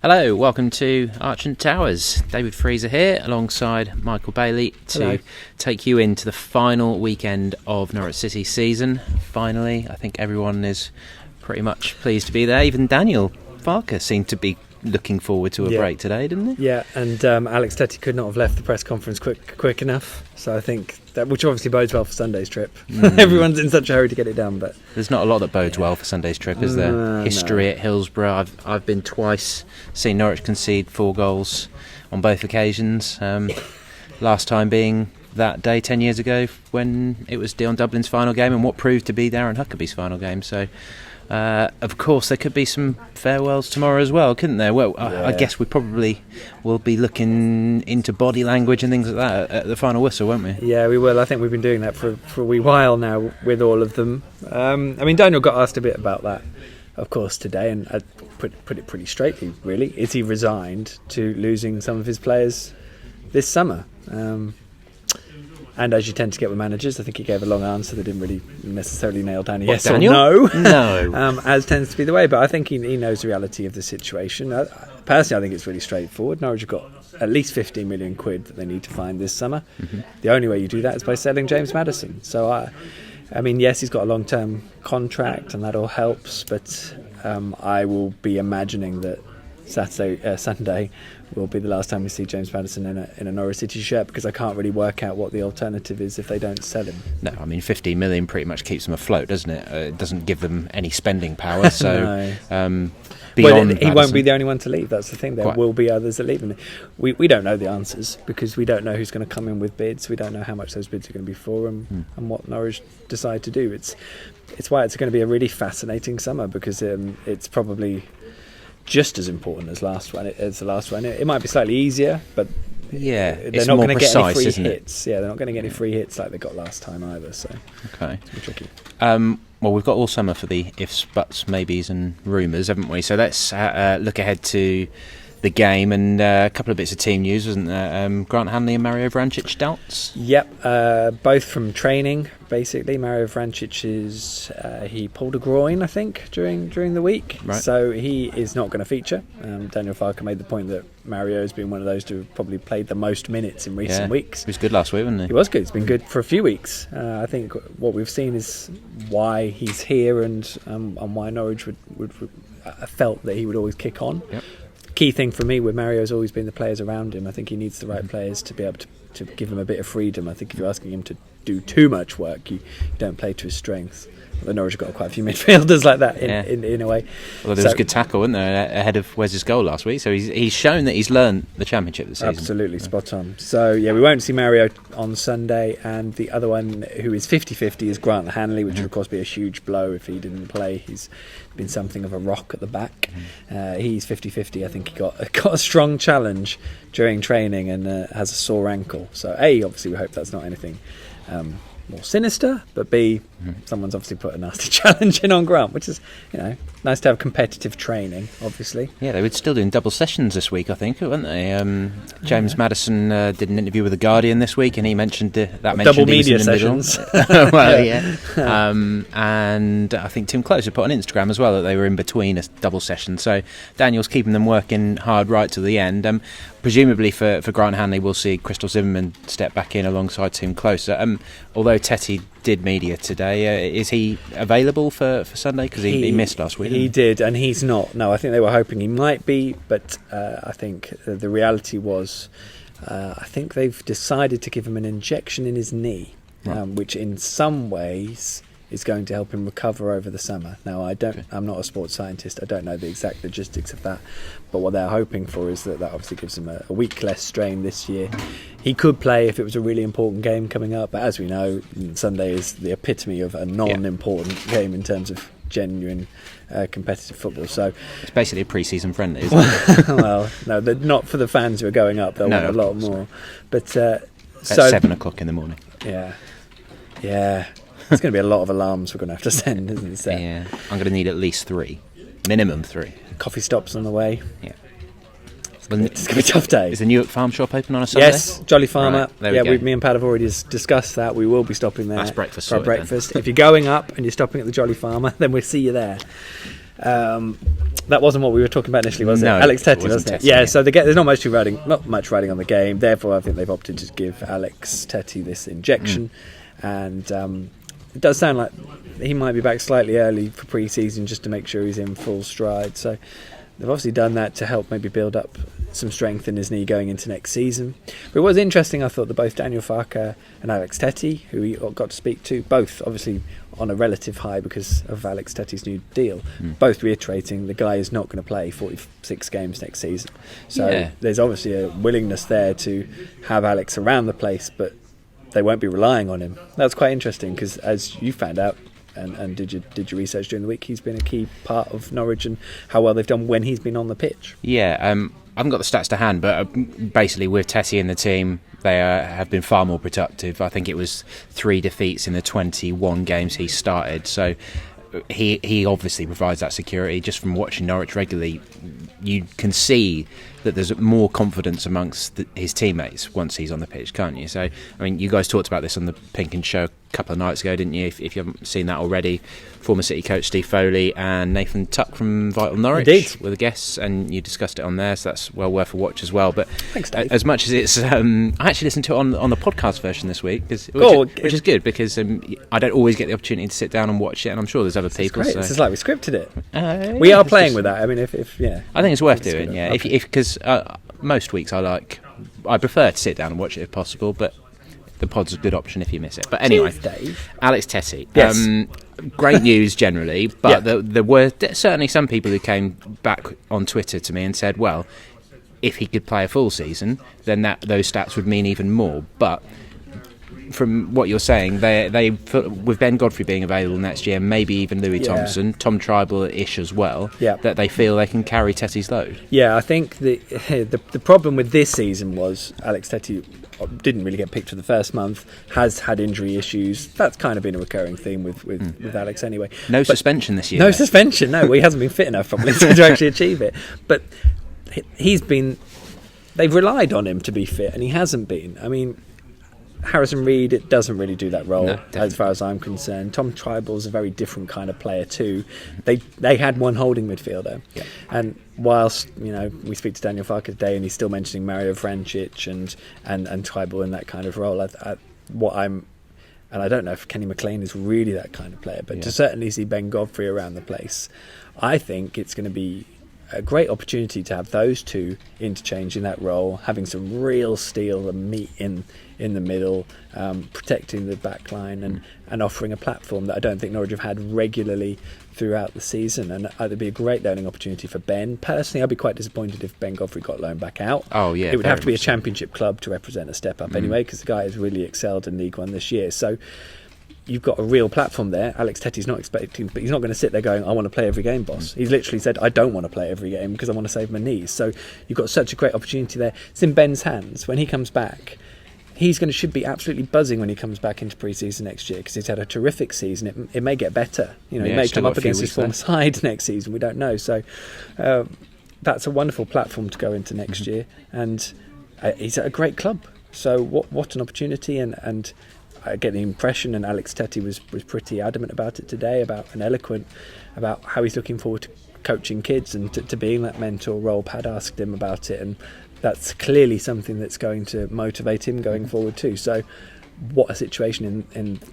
Hello, welcome to Archant Towers. David Freezer here alongside Michael Bailey to take you into the final weekend of Norwich City season. Finally, I think everyone is pretty much pleased to be there. Even Daniel Farke seemed to be looking forward to a break today, didn't he? Yeah, and Alex Tettey could not have left the press conference quick enough. So I think that, which obviously bodes well for Sunday's trip. Everyone's in such a hurry to get it done, but there's not a lot that bodes well for Sunday's trip, is there? History at Hillsborough. I've been twice, seen Norwich concede 4 goals on both occasions. Last time being that day 10 years ago when it was Dion Dublin's final game and what proved to be Darren Huckabee's final game. So of course there could be some farewells tomorrow as well, couldn't there? Well, I guess we probably will be looking into body language and things like that at the final whistle, won't we? Yeah, we will. I think we've been doing that for a wee while now with all of them. Daniel got asked a bit about that, of course, today, and I put it pretty straightly, really. Is he resigned to losing some of his players this summer? And as you tend to get with managers, I think he gave a long answer that didn't really necessarily nail down a yes Daniel? or no. No. As tends to be the way. But I think he knows the reality of the situation. Personally, I think it's really straightforward. Norwich have got at least 15 million quid that they need to find this summer. Mm-hmm. The only way you do that is by selling James Maddison. So, yes, he's got a long-term contract and that all helps. But I will be imagining that Sunday will be the last time we see James Maddison in a Norwich City shirt, because I can't really work out what the alternative is if they don't sell him. No, 15 million pretty much keeps them afloat, doesn't it? It doesn't give them any spending power. So beyond he won't be the only one to leave. That's the thing. There will be others that leave, and we don't know the answers because we don't know who's going to come in with bids. We don't know how much those bids are going to be for and what Norwich decide to do. It's why it's going to be a really fascinating summer, because it's probably just as important as the last one. It might be slightly easier, but they're not going to get any free hits. Yeah, they're not going to get any free hits like they got last time either. So it's be tricky. Well, we've got all summer for the ifs, buts, maybes, and rumours, haven't we? So let's look ahead to the game, and a couple of bits of team news, wasn't there? Grant Hanley and Mario Vrancic doubts? Yep, both from training, basically. Mario Vrancic he pulled a groin, I think, during the week. Right. So he is not going to feature. Daniel Farke made the point that Mario has been one of those who have probably played the most minutes in recent weeks. He was good last week, wasn't he? He was good. He's been good for a few weeks. I think what we've seen is why he's here and why Norwich would felt that he would always kick on. Yep. Key thing for me with Mario has always been the players around him. I think he needs the right players to be able to give him a bit of freedom. I think if you're asking him to do too much work, you don't play to his strengths. The Norwich have got quite a few midfielders like that in a way. Well, there was a good tackle, wasn't there, ahead of Wes's goal last week. So he's shown that he's learned the Championship this season. Absolutely, spot on. So, we won't see Mario on Sunday. And the other one who is 50-50 is Grant Hanley, which would, of course, be a huge blow if he didn't play. He's been something of a rock at the back. He's 50-50. I think he got a strong challenge during training and has a sore ankle. So, obviously, we hope that's not anything more sinister, but B, someone's obviously put a nasty challenge in on Grant, which is, nice to have competitive training, obviously. Yeah, they were still doing double sessions this week, I think, weren't they? James Maddison did an interview with The Guardian this week, and he mentioned double media sessions. Well, yeah. And I think Tim Close had put on Instagram as well that they were in between a double session. So Daniel's keeping them working hard right to the end. Presumably for Grant Hanley, we'll see Crystal Zimmerman step back in alongside Tim Close. Although Tettey did media today, is he available for Sunday? Because he missed last week. He did, and he's not. No, I think they were hoping he might be, but I think the reality was I think they've decided to give him an injection in his knee, which in some ways is going to help him recover over the summer. Now, I'm not a sports scientist. I don't know the exact logistics of that. But what they're hoping for is that obviously gives him a week less strain this year. He could play if it was a really important game coming up. But as we know, Sunday is the epitome of a non-important game in terms of genuine competitive football. So it's basically a pre-season friendly, isn't it? Well, no, not for the fans who are going up. They'll want a lot more. But at 7 o'clock in the morning. Yeah. There's going to be a lot of alarms we're going to have to send, isn't there? Yeah, I'm going to need at least 3. Minimum 3. Coffee stops on the way. Yeah. It's going to be a tough day. Is the Newark Farm Shop open on a Sunday? Yes, Jolly Farmer. Right, me and Pat have already discussed that. We will be stopping there. That's breakfast. For breakfast. If you're going up and you're stopping at the Jolly Farmer, then we'll see you there. that wasn't what we were talking about initially, was No, it? Alex Tettey, it wasn't wasn't it? Tettey, Yeah, yeah. so there's not much riding on the game. Therefore, I think they've opted to give Alex Tettey this injection, and it does sound like he might be back slightly early for pre-season just to make sure he's in full stride. So they've obviously done that to help maybe build up some strength in his knee going into next season. But it was interesting, I thought, that both Daniel Farke and Alex Tettey, who we got to speak to, both obviously on a relative high because of Alex Tettey's new deal, both reiterating the guy is not going to play 46 games next season. So there's obviously a willingness there to have Alex around the place, but they won't be relying on him. That's quite interesting because, as you found out and did your research during the week, he's been a key part of Norwich and how well they've done when he's been on the pitch. Yeah, I haven't got the stats to hand, but basically with Tettey in the team, they have been far more productive. I think it was 3 defeats in the 21 games he started. So he obviously provides that security. Just from watching Norwich regularly, you can see that there's more confidence amongst his teammates once he's on the pitch, can't you? So, I mean, you guys talked about this on the PinkUn show a couple of nights ago, didn't you? If you haven't seen that already, former City coach Steve Foley and Nathan Tuck from Vital Norwich were the guests, and you discussed it on there, so that's well worth a watch as well. But thanks, Dave. As much as it's, I actually listened to it on the podcast version this week, which is good because I don't always get the opportunity to sit down and watch it, and I'm sure there's other people. Great. So. This is like we scripted it. We are playing with that. I mean, if I think it's worth doing. Yeah, okay. Because most weeks I prefer to sit down and watch it if possible, but the pod's a good option if you miss it. But anyway, cheers, Dave. Alex Tettey. Yes. Great news generally, but there were certainly some people who came back on Twitter to me and said, well, if he could play a full season, then those stats would mean even more. But from what you're saying, they with Ben Godfrey being available next year, maybe even Louis Thompson, Tom Tribal-ish as well, that they feel they can carry Tettey's load. Yeah, I think the problem with this season was Alex Tettey didn't really get picked for the first month, has had injury issues. That's kind of been a recurring theme with Alex anyway. No suspension this year. No suspension, no. Well, he hasn't been fit enough probably to actually achieve it. But they've relied on him to be fit, and he hasn't been. I mean, Harrison Reed, it doesn't really do that role, as far as I'm concerned. Tom Tribal's a very different kind of player too. They had one holding midfielder, and whilst we speak to Daniel Farke today, and he's still mentioning Mario Vrancic and Tribal in that kind of role. And I don't know if Kenny McLean is really that kind of player, but to certainly see Ben Godfrey around the place, I think it's going to be a great opportunity to have those two interchange in that role, having some real steel and meat in the middle, protecting the back line and offering a platform that I don't think Norwich have had regularly throughout the season. And it'd be a great learning opportunity for Ben. Personally, I'd be quite disappointed if Ben Godfrey got loaned back out. Oh yeah, it would have to be a championship club to represent a step up anyway, because the guy has really excelled in League One this year. So you've got a real platform there. Alex Tettey's not expecting, but he's not going to sit there going, I want to play every game, boss. He's literally said, I don't want to play every game because I want to save my knees. So you've got such a great opportunity there. It's in Ben's hands. When he comes back, should be absolutely buzzing when he comes back into pre-season next year, because he's had a terrific season. It may get better. He may come up against his former side next season. We don't know. So that's a wonderful platform to go into next year. And he's at a great club. So what an opportunity. And I get the impression, and Alex Tettey was pretty adamant about it today, and eloquent about how he's looking forward to coaching kids and to being that mentor role. Pad asked him about it, and that's clearly something that's going to motivate him going forward too. So what a situation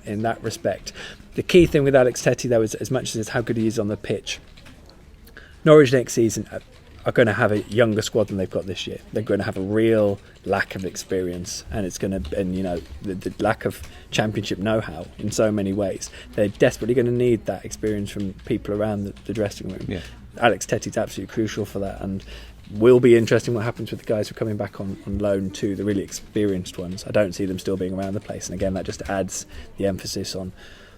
in that respect. The key thing with Alex Tettey, though, is as much as how good he is on the pitch, Norwich next season are going to have a younger squad than they've got this year. They're going to have a real lack of experience, and it's going to, and the lack of championship know-how in so many ways. They're desperately going to need that experience from people around the dressing room. Yeah. Alex Tettey's absolutely crucial for that, and will be interesting what happens with the guys who are coming back on loan too, the really experienced ones. I don't see them still being around the place, and again that just adds the emphasis on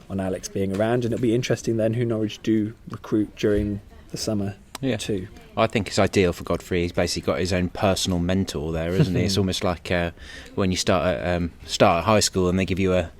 Alex being around, and it'll be interesting then who Norwich do recruit during the summer too. I think it's ideal for Godfrey. He's basically got his own personal mentor there, isn't he? It's almost like when you start at high school and they give you a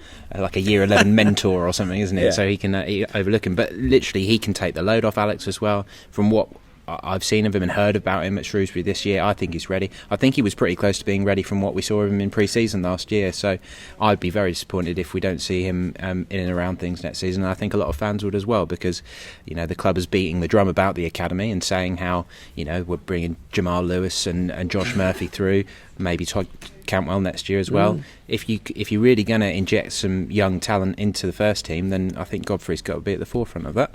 year 11 mentor or something, isn't it? So he can overlook him, but literally he can take the load off Alex as well. From what I've seen of him and heard about him at Shrewsbury this year. I think he's ready. I think he was pretty close to being ready from what we saw of him in pre-season last year. So I'd be very disappointed if we don't see him in and around things next season. And I think a lot of fans would as well, because the club is beating the drum about the academy and saying how we're bringing Jamal Lewis and Josh Murphy through, maybe Todd Cantwell next year as well. If you're really going to inject some young talent into the first team, then I think Godfrey's got to be at the forefront of that.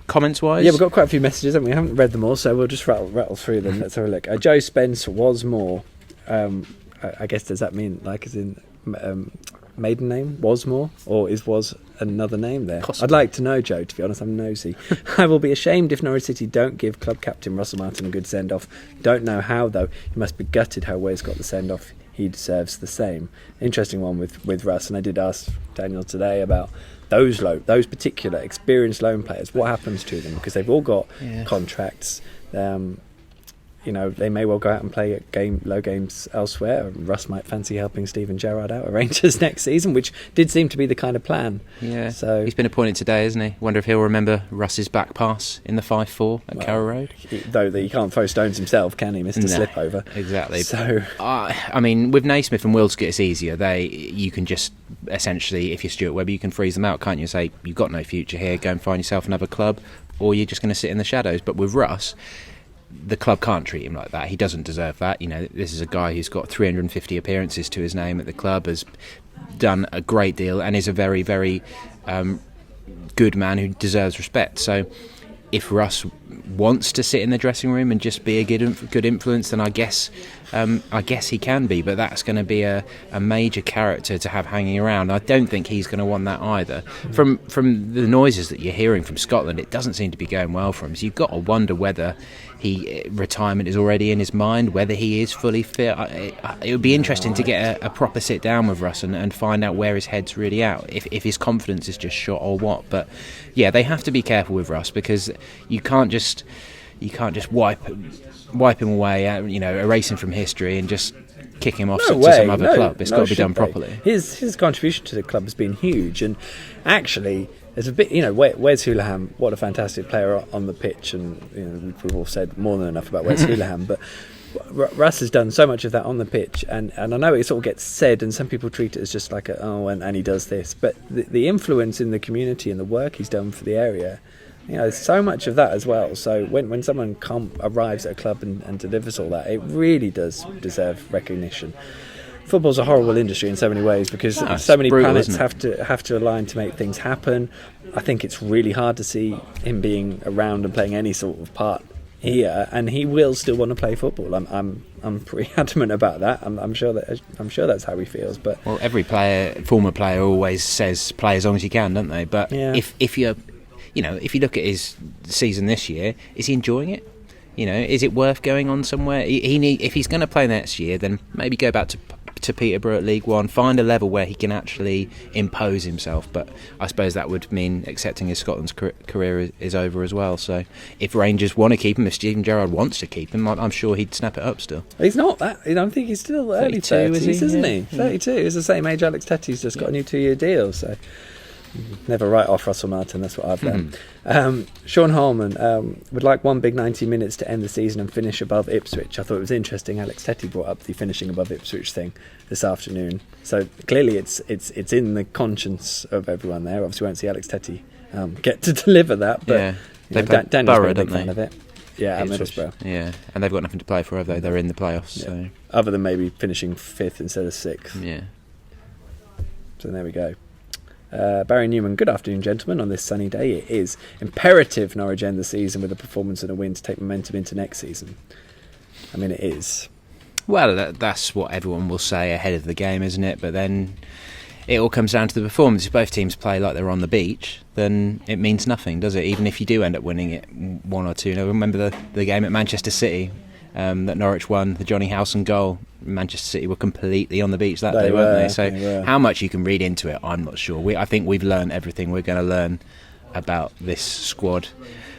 Comments wise, we've got quite a few messages, haven't we? I haven't read them all, so we'll just rattle through them. Let's have a look. Joe Spence was more. I guess, does that mean like as in maiden name Wasmore, or was another name there? Possibly. I'd like to know, Joe, to be honest. I'm nosy. I will be ashamed if Norwich City don't give club captain Russell Martin a good send-off. Don't know how, though. He must be gutted how Wes got the send-off. He deserves the same. Interesting one with Russ, and I did ask Daniel today about those particular experienced loan players. What happens to them? Because they've all got contracts. They may well go out and play low games elsewhere. Russ might fancy helping Steven Gerrard out at Rangers next season, which did seem to be the kind of plan. Yeah, so he's been appointed today, isn't he? Wonder if he'll remember Russ's back pass in the 5-4 at Carrow Road. Though he can't throw stones himself, can he, Mr. Slipover? Exactly. So, I mean, with Naismith and Wildsgate, it's easier. You can just essentially, if you're Stuart Webber, you can freeze them out, can't you? Say you've got no future here, go and find yourself another club, or you're just going to sit in the shadows. But with Russ, the club can't treat him like that. He doesn't deserve that. This is a guy who's got 350 appearances to his name at the club, has done a great deal, and is a very, very good man who deserves respect. So if Russ wants to sit in the dressing room and just be a good influence, then I guess he can be. But that's going to be a major character to have hanging around. I don't think he's going to want that either. From the noises that you're hearing from Scotland, it doesn't seem to be going well for him. So you've got to wonder whether retirement is already in his mind, whether he is fully fit. It would be interesting to get a proper sit down with Russ and find out where his head's really at, if his confidence is just shot or what. But yeah, they have to be careful with Russ, because you can't just wipe him away, erase him from history and just kick him off to some other club. It's got to be done properly. His contribution to the club has been huge, and actually there's a bit, Wes Houlihan, what a fantastic player on the pitch, and we've all said more than enough about Wes Houlihan, but Russ has done so much of that on the pitch, and I know it sort of gets said, and some people treat it as just like and he does this, but the influence in the community and the work he's done for the area, there's so much of that as well. So when someone arrives at a club and delivers all that, it really does deserve recognition. Football's a horrible industry in so many ways, because so many planets have to align to make things happen. I think it's really hard to see him being around and playing any sort of part here, and he will still want to play football. I'm pretty adamant about that. I'm sure that's how he feels. But every former player always says play as long as you can, don't they? But if you look at his season this year, is he enjoying it? Is it worth going on somewhere? If he's going to play next year, then maybe go back to Peterborough at League One, find a level where he can actually impose himself. But I suppose that would mean accepting his Scotland's career is over as well. So if Rangers want to keep him, if Steven Gerrard wants to keep him, I'm sure he'd snap it up still. He's not that. I don't think he's still early 30s, isn't he? 32. He's the same age Alex Tettey's just got a new 2-year deal. So never write off Russell Martin, that's what I've learned. Sean Holman would like one big 90 minutes to end the season and finish above Ipswich. I thought it was interesting Alex Tettey brought up the finishing above Ipswich thing this afternoon. So clearly it's in the conscience of everyone there. Obviously we won't see Alex Tettey get to deliver that, but they've got Borough, don't they? Of it. Yeah, at Middlesbrough. Yeah, and they've got nothing to play for, have they? They're in the playoffs. Yeah. So other than maybe finishing 5th instead of 6th. Yeah. So there we go. Barry Newman, good afternoon, gentlemen. On this sunny day, it is imperative Norwich end the season with a performance and a win to take momentum into next season. I mean, it is. Well, that's what everyone will say ahead of the game, isn't it? But then it all comes down to the performance. If both teams play like they're on the beach, then it means nothing, does it? Even if you do end up winning it 1 or 2. Now, remember the game at Manchester City that Norwich won, the Johnny Howson goal. Manchester City were completely on the beach that day, weren't they? So how much you can read into it, I'm not sure. I think we've learned everything we're going to learn about this squad,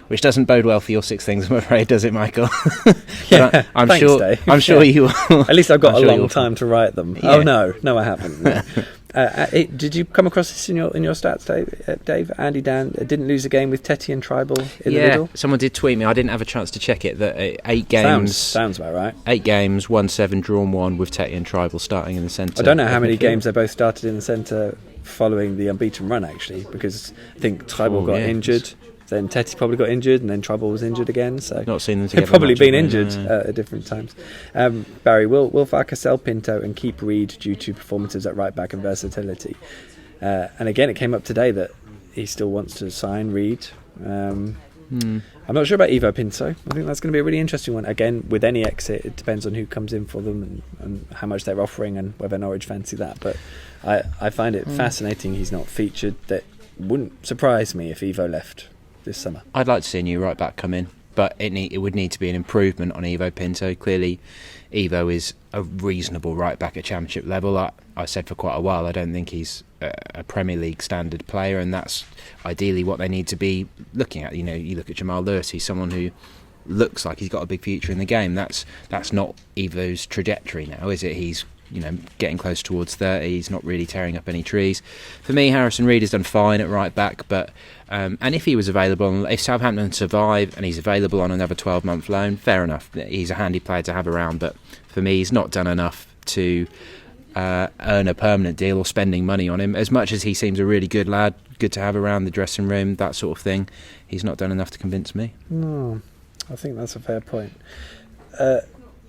which doesn't bode well for your 6 things, I'm afraid, does it, Michael? Yeah, I'm thanks, sure. Dave. I'm sure you will. At least I've got a long time to write them. Yeah. Oh no, I haven't. No. Did you come across this in your stats, Dave? Andy Dan didn't lose a game with Tettey and Tribal in the middle? Yeah, someone did tweet me. I didn't have a chance to check it. That 8 games... Sounds about right. 8 games, won 7, drawn 1 with Tettey and Tribal starting in the centre. I don't know how many games they both started in the centre following the unbeaten run, actually, because I think Tribal got injured. Then Tettey probably got injured, and then Tribal was injured again. So not seen them together. They've probably been injured at different times. Barry, will Farke sell Pinto and keep Reid due to performances at right back and versatility? And again, it came up today that he still wants to sign Reid. I'm not sure about Ivo Pinto. I think that's going to be a really interesting one. Again, with any exit, it depends on who comes in for them and how much they're offering and whether Norwich fancy that. But I find it fascinating he's not featured. That wouldn't surprise me if Ivo left this summer. I'd like to see a new right back come in, but it would need to be an improvement on Ivo Pinto. Clearly, Ivo is a reasonable right back at Championship level. I said for quite a while I don't think he's a Premier League standard player, and that's ideally what they need to be looking at. You look at Jamal Lewis, he's someone who looks like he's got a big future in the game. That's not Ivo's trajectory now, is it? He's getting close towards 30. He's not really tearing up any trees. For me, Harrison Reid has done fine at right back, but and if he was available, if Southampton survive and he's available on another 12-month loan, fair enough. He's a handy player to have around, but for me, he's not done enough to earn a permanent deal or spending money on him. As much as he seems a really good lad, good to have around the dressing room, that sort of thing, he's not done enough to convince me. No, I think that's a fair point.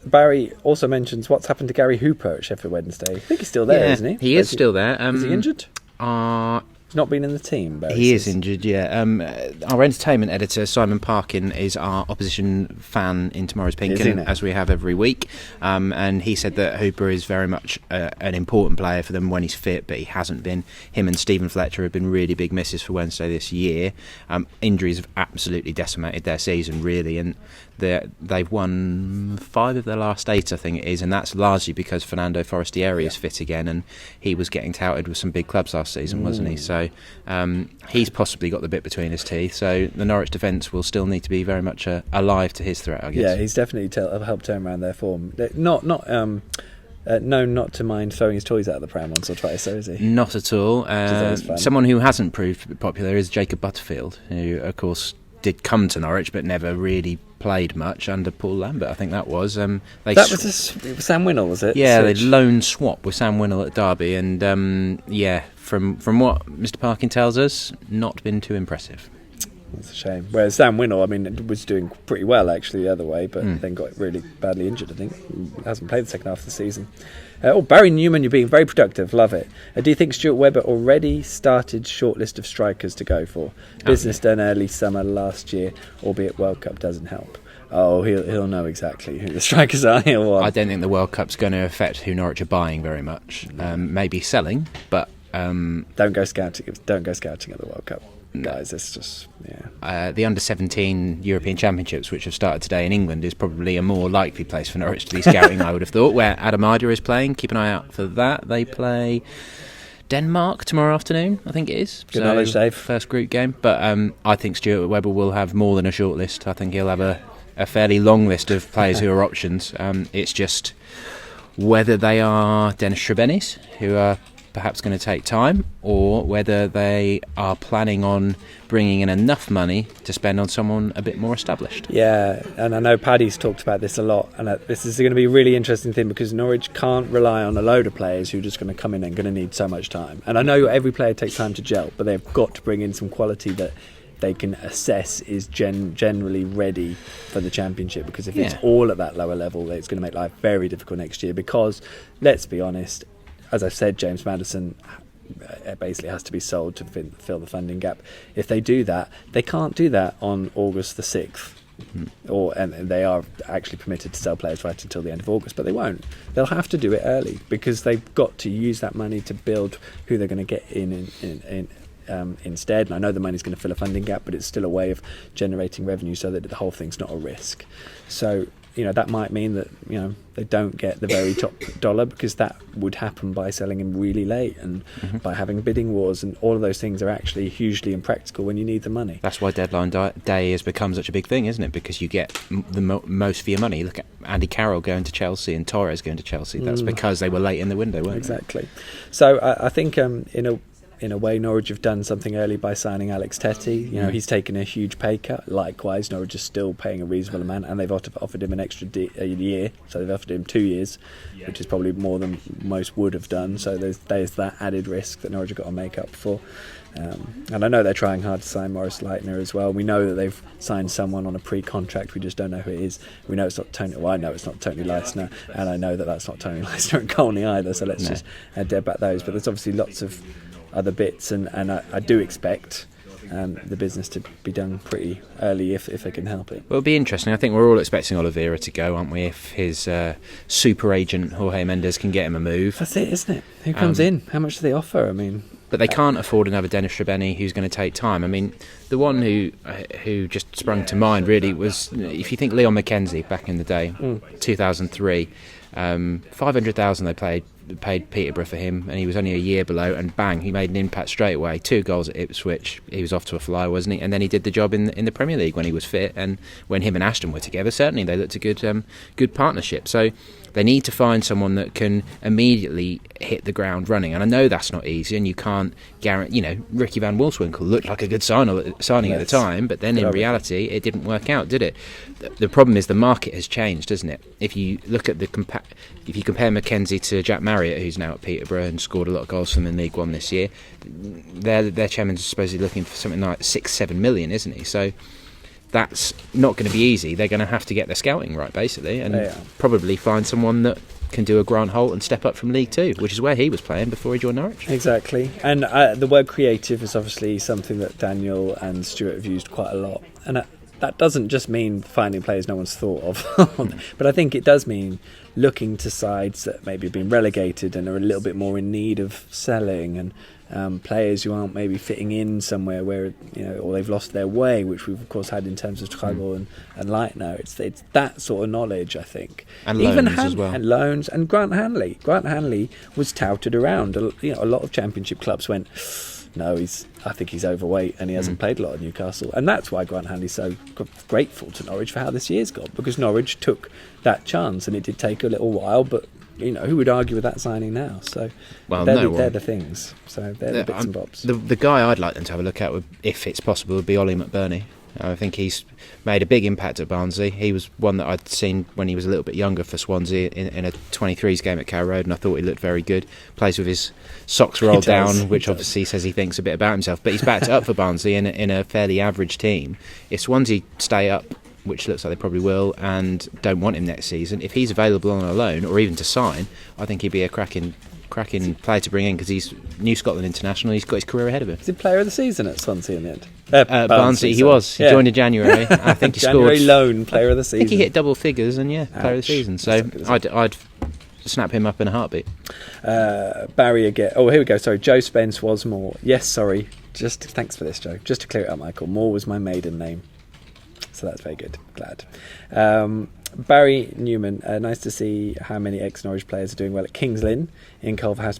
Barry also mentions what's happened to Gary Hooper at Sheffield Wednesday. I think he's still there, isn't he? He is still there. Is he injured? He's not been in the team, Barry He says. is injured, yeah. Our entertainment editor, Simon Parkin, is our opposition fan in tomorrow's PinkUn, as we have every week. And he said that Hooper is very much an important player for them when he's fit, but he hasn't been. Him and Stephen Fletcher have been really big misses for Wednesday this year. Injuries have absolutely decimated their season, really, and they've won 5 of their last 8, I think it is, and that's largely because Fernando Forestieri is fit again, and he was getting touted with some big clubs last season, wasn't he? So he's possibly got the bit between his teeth, so the Norwich defence will still need to be very much alive to his threat, I guess. Yeah, he's definitely helped turn around their form. Known not to mind throwing his toys out of the pram once or twice, so is he? Not at all. Someone who hasn't proved popular is Jacob Butterfield, who, of course, did come to Norwich but never really played much under Paul Lambert. I think that was it was Sam Winnell, was it? Yeah, they loan swap with Sam Winnell at Derby, and from what Mr. Parkin tells us, not been too impressive. That's a shame. Whereas Sam Winnell, was doing pretty well actually the other way, but then got really badly injured. I think he hasn't played the second half of the season. Barry Newman, you're being very productive. Love it. Do you think Stuart Webber already started short list of strikers to go for? Business done early summer last year, albeit World Cup doesn't help. Oh, he'll know exactly who the strikers are. He'll want. I don't think the World Cup's going to affect who Norwich are buying very much. Maybe selling, but don't go scouting. Don't go scouting at the World Cup. Guys, it's just the under-17 European Championships, which have started today in England, is probably a more likely place for Norwich to be scouting, I would have thought, where Adam Ida is playing. Keep an eye out for that. They play Denmark tomorrow afternoon, I think it is. Good knowledge, Dave. First group game. But I think Stuart Webber will have more than a short list. I think he'll have a fairly long list of players who are options. It's just whether they are Dennis Trebenis, who are perhaps going to take time, or whether they are planning on bringing in enough money to spend on someone a bit more established. Yeah, and I know Paddy's talked about this a lot, and this is going to be a really interesting thing because Norwich can't rely on a load of players who are just going to come in and going to need so much time. And I know every player takes time to gel, but they've got to bring in some quality that they can assess is generally ready for the Championship, because if it's all at that lower level, it's going to make life very difficult next year. Because, let's be honest, as I've said, James Maddison basically has to be sold to fill the funding gap. If they do that, they can't do that on August the 6th. And they are actually permitted to sell players right until the end of August, but they won't. They'll have to do it early because they've got to use that money to build who they're going to get in instead. And I know the money's going to fill a funding gap, but it's still a way of generating revenue so that the whole thing's not a risk. So that might mean that they don't get the very top dollar, because that would happen by selling him really late and by having bidding wars, and all of those things are actually hugely impractical when you need the money. That's why deadline day has become such a big thing, isn't it? Because you get the most for your money. Look at Andy Carroll going to Chelsea and Torres going to Chelsea. That's because they were late in the window, weren't Exactly. So I think in a way, Norwich have done something early by signing Alex Tettey. He's taken a huge pay cut. Likewise, Norwich is still paying a reasonable amount, and they've offered him an extra year. So they've offered him 2 years, which is probably more than most would have done. So there's that added risk that Norwich have got to make up for. And I know they're trying hard to sign Maurice Leitner as well. We know that they've signed someone on a pre-contract. We just don't know who it is. We know it's not Tony. Well, I know it's not Tony Leistner, and I know that that's not Tony Leistner at Colney either. So let's just dead back those. But there's obviously lots of other bits, and I do expect the business to be done pretty early if they can help it. Well, it'll be interesting. I think we're all expecting Oliveira to go, aren't we? If his super agent Jorge Mendes can get him a move. That's it, isn't it? Who comes in? How much do they offer? I mean, but they can't afford another Dennis Srebeni who's going to take time. I mean, the one who just sprung to mind really was, if you think Leon McKenzie back in the day, 2003, 500,000 they paid Peterborough for him, and he was only a year below, and bang, he made an impact straight away. 2 goals at Ipswich. He was off to a fly, wasn't he? And then he did the job in the Premier League when he was fit, and when him and Ashton were together, certainly they looked a good partnership. So they need to find someone that can immediately hit the ground running, and I know that's not easy, and you can't guarantee. Ricky Van Wolfswinkel looked like a good signing at the time, but then in reality it didn't work out, did it? The problem is the market has changed, doesn't it? If you look at if you compare Mackenzie to Jack Marriott, who's now at Peterborough and scored a lot of goals for them in League One this year, their chairman's supposedly looking for something like 6-7 million, isn't he? So that's not going to be easy. They're going to have to get their scouting right, basically, and probably find someone that can do a Grant Holt and step up from League Two, which is where he was playing before he joined Norwich. Exactly. And the word creative is obviously something that Daniel and Stuart have used quite a lot. And that doesn't just mean finding players no one's thought of, but I think it does mean looking to sides that maybe have been relegated and are a little bit more in need of selling, and players who aren't maybe fitting in somewhere where or they've lost their way, which we've of course had in terms of Tribal and Leitner. It's that sort of knowledge, I think, and even loans as well. And loans, and Grant Hanley was touted around. A lot of Championship clubs went, no, I think he's overweight and he hasn't played a lot at Newcastle, and that's why Grant Hanley's so grateful to Norwich for how this year's gone, because Norwich took that chance, and it did take a little while, but who would argue with that signing now? So they're the things. So they're the bits and bobs. The guy I'd like them to have a look at, if it's possible, would be Ollie McBurney. I think he's made a big impact at Barnsley. He was one that I'd seen when he was a little bit younger for Swansea in a 23s game at Carrow Road, and I thought he looked very good. Plays with his socks rolled down, which obviously says he thinks a bit about himself, but he's backed it up for Barnsley in a fairly average team. If Swansea stay up, which looks like they probably will, and don't want him next season, if he's available on a loan or even to sign, I think he'd be a cracking player to bring in, because he's New Scotland international. He's got his career ahead of him. Is he player of the season at Swansea in the end? Barnsley, he was. He joined in January. I think he January scored. Loan player of the season. I think he hit double figures, and player of the season. So I'd snap him up in a heartbeat. Barry again. Oh, here we go. Sorry, Joe Spence was Moore. Yes, sorry. Thanks for this, Joe. Just to clear it up, Michael. Moore was my maiden name. So that's very good. Glad. Barry Newman, nice to see how many ex-Norwich players are doing well at Kings Lynn in Culverhouse,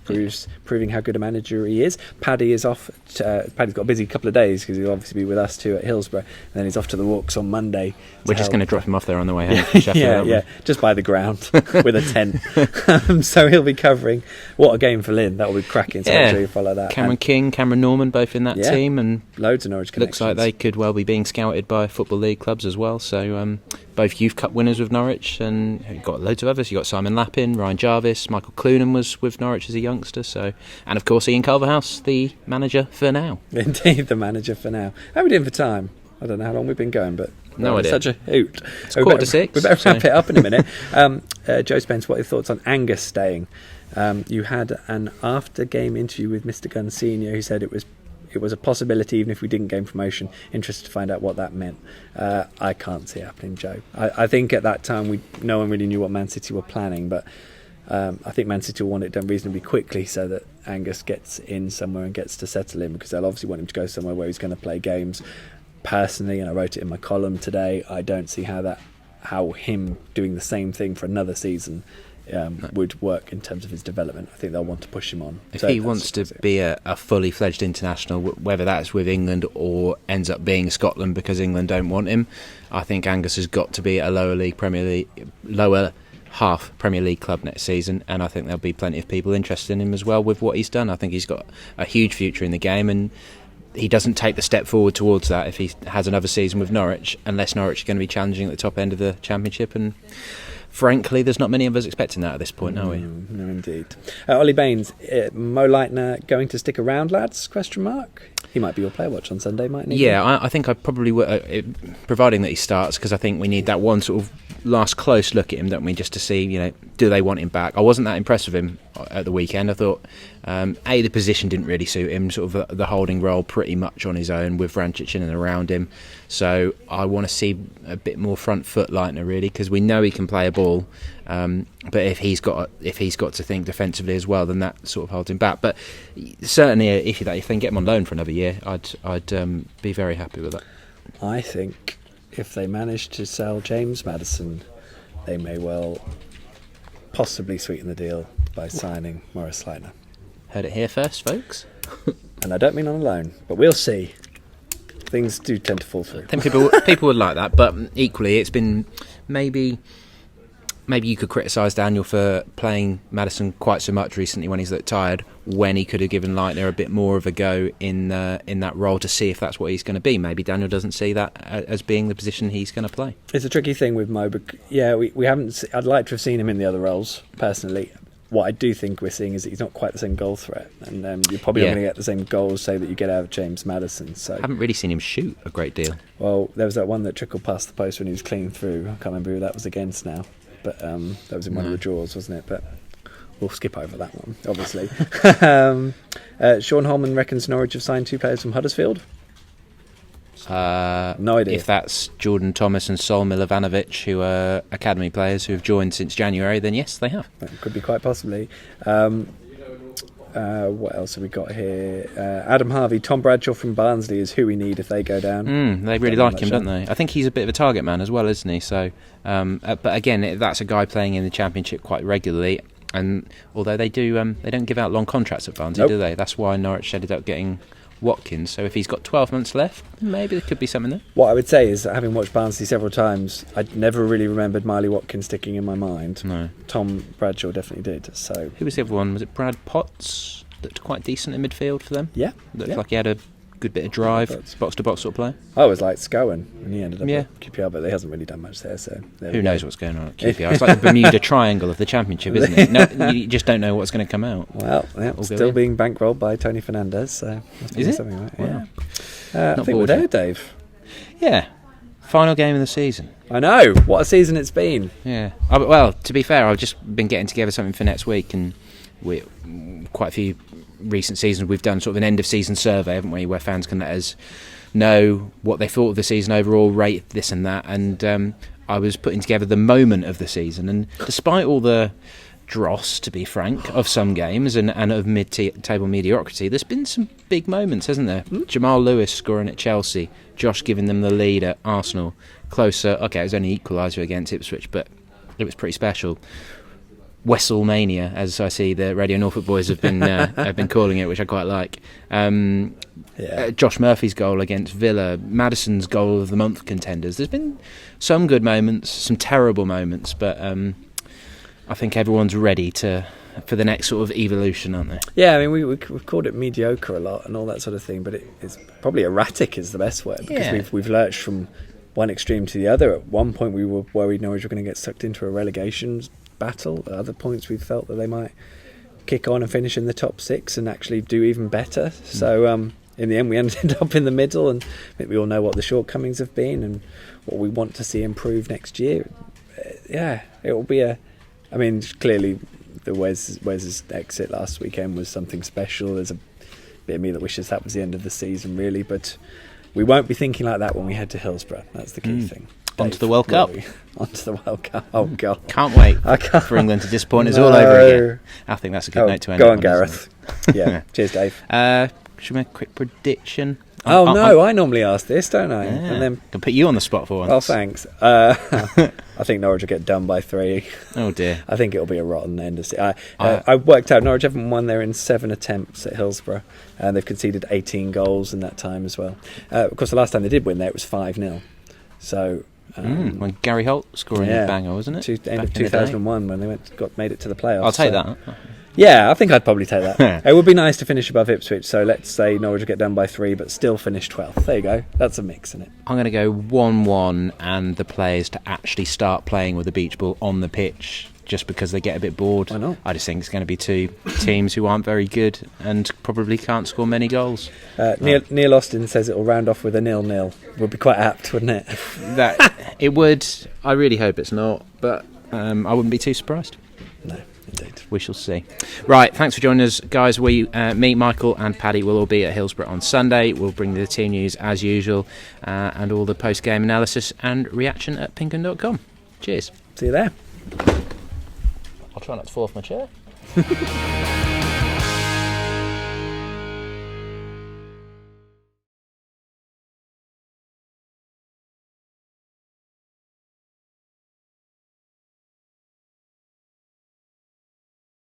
proving how good a manager he is. Paddy is off. Paddy's got a busy couple of days because he'll obviously be with us too at Hillsborough, and then he's off to the Walks on Monday. We're just going to drop him off there on the way home from Sheffield. Just by the ground with a tent. So he'll be covering. What a game for Lynn! That will be cracking. So I'm sure you'll follow that. Cameron King, Cameron Norman, both in that team, and loads of Norwich connections. Looks like they could well be being scouted by Football League clubs as well. So both Youth Cup winners with Norwich, and you've got loads of others. You've got Simon Lappin, Ryan Jarvis, Michael Clunan was with Norwich as a youngster, and of course Ian Culverhouse, the manager for now. Indeed, the manager for now. How are we doing for time? I don't know how long we've been going, but no idea. Such a hoot. It's 5:45. We better wrap it up in a minute. Joe Spence, what are your thoughts on Angus staying? You had an after-game interview with Mr. Gunn Senior, who said it was a possibility even if we didn't gain promotion. Interested to find out what that meant. I can't see it happening, Joe. I think at that time no one really knew what Man City were planning, but I think Man City will want it done reasonably quickly so that Angus gets in somewhere and gets to settle in, because they'll obviously want him to go somewhere where he's going to play games. Personally, and I wrote it in my column today, I don't see how that how him doing the same thing for another season would work in terms of his development. I think they'll want to push him on. If he wants to be a fully fledged international, whether that's with England or ends up being Scotland because England don't want him, I think Angus has got to be at a lower half Premier League club next season, and I think there'll be plenty of people interested in him as well with what he's done. I think he's got a huge future in the game, and he doesn't take the step forward towards that if he has another season with Norwich, unless Norwich are going to be challenging at the top end of the Championship, and frankly, there's not many of us expecting that at this point, are we? No, indeed. Ollie Baines, Mo Leitner going to stick around, lads? ? He might be your player watch on Sunday, mightn't he? Yeah, I think I probably would, providing that he starts, because I think we need that one sort of last close look at him, don't we, just to see, do they want him back? I wasn't that impressed with him at the weekend. I thought, the position didn't really suit him, sort of the holding role pretty much on his own with Vrancic in and around him. So I want to see a bit more front foot Leitner, really, because we know he can play a ball. But if he's got to think defensively as well, then that sort of holds him back. But certainly, if they can get him on loan for another year, I'd be very happy with that. I think if they manage to sell James Maddison, they may well possibly sweeten the deal by signing Maurice Leitner. Heard it here first, folks. And I don't mean on a loan, but we'll see. Things do tend to fall through. I think people would like that, but equally, it's been maybe you could criticise Daniel for playing Maddison quite so much recently when he's looked tired, when he could have given Leitner a bit more of a go in that role to see if that's what he's going to be. Maybe Daniel doesn't see that as being the position he's going to play. It's a tricky thing with Mo. We haven't. I'd like to have seen him in the other roles personally. What I do think we're seeing is that he's not quite the same goal threat, and you're probably not going to get the same goals, say, that you get out of James Maddison. So I haven't really seen him shoot a great deal. Well, there was that one that trickled past the post when he was clean through. I can't remember who that was against now. But that was in one of the draws, wasn't it? But we'll skip over that one, obviously. Sean Holman reckons Norwich have signed 2 players from Huddersfield. No idea. If that's Jordan Thomas and Sol Milovanovic, who are academy players who have joined since January, then yes, they have. That could be quite possibly. What else have we got here? Adam Harvey, Tom Bradshaw from Barnsley is who we need if they go down. They really like him, don't they? I think he's a bit of a target man as well, isn't he? So, but again, that's a guy playing in the Championship quite regularly. And although they don't give out long contracts at Barnsley, do they? That's why Norwich ended up getting Watkins. So if he's got 12 months left, maybe there could be something there. What I would say is that having watched Barnsley several times, I'd never really remembered Miley Watkins sticking in my mind. No. Tom Bradshaw definitely did. So who was the other one? Was it Brad Potts? Looked quite decent in midfield for them. Yeah. Looked like he had a good bit of drive, box to box sort of play. I always liked Scowen when he ended up at QPR, but they hasn't really done much there. So who knows what's going on at QPR? It's like the Bermuda Triangle of the Championship, isn't it? No, you just don't know what's going to come out. Well, still being bankrolled by Tony Fernandez, so is it? Something right? Wow. Yeah. I think we're there, Dave. Yeah. Final game of the season. I know. What a season it's been. Yeah. Well, to be fair, I've just been getting together something for next week, and quite a few recent seasons we've done sort of an end of season survey, haven't we, where fans can let us know what they thought of the season overall, rate this and that, and I was putting together the moment of the season, and despite all the dross, to be frank, of some games and of mid-table mediocrity, there's been some big moments, hasn't there? Jamal Lewis scoring at Chelsea, Josh giving them the lead at Arsenal, closer, okay, it was only equaliser against Ipswich, but it was pretty special. Westlemania, as I see the Radio Norfolk boys have been calling it, which I quite like. Josh Murphy's goal against Villa, Maddison's goal of the month contenders. There's been some good moments, some terrible moments, but I think everyone's ready for the next sort of evolution, aren't they? Yeah, I mean, we've called it mediocre a lot and all that sort of thing, but it's probably erratic is the best word, because we've lurched from one extreme to the other. At one point we were worried Norwich were going to get sucked into a relegation battle. At other points we felt that they might kick on and finish in the top 6 and actually do even better. So in the end we ended up in the middle, and I think we all know what the shortcomings have been and what we want to see improve next year. It will be clearly the Wes's exit last weekend was something special. There's a bit of me that wishes that was the end of the season, really, but we won't be thinking like that when we head to Hillsborough. That's the key thing. On to the World Cup. Onto the World Cup. Oh, God. Can't wait for England to disappoint us all over again. I think that's a good note to end on. Go on, Gareth. Yeah. Cheers, Dave. Should we make a quick prediction? I normally ask this, don't I? Yeah. And then Can put you on the spot for once. Oh, thanks. I think Norwich will get done by 3. Oh dear. I think it'll be a rotten end of season. I worked out Norwich haven't won there in 7 attempts at Hillsborough, and they've conceded 18 goals in that time as well. Of course, the last time they did win there, it was 5-0. So. When Gary Holt scoring a banger, wasn't it? End of 2001 when they made it to the playoffs. I'll take that. Yeah, I think I'd probably take that. It would be nice to finish above Ipswich, so let's say Norwich will get done by 3 but still finish 12th. There you go. That's a mix, isn't it? I'm going to go 1-1 and the players to actually start playing with the beach ball on the pitch just because they get a bit bored. Why not? I just think it's going to be 2 teams who aren't very good and probably can't score many goals. Neil Austin says it'll round off with a 0-0. Would be quite apt, wouldn't it? That it would. I really hope it's not, but I wouldn't be too surprised. No, indeed. We shall see. Right, thanks for joining us, guys. Me, Michael and Paddy will all be at Hillsborough on Sunday. We'll bring the team news as usual and all the post-game analysis and reaction at PinkUn.com. Cheers. See you there. I'll try not to fall off my chair.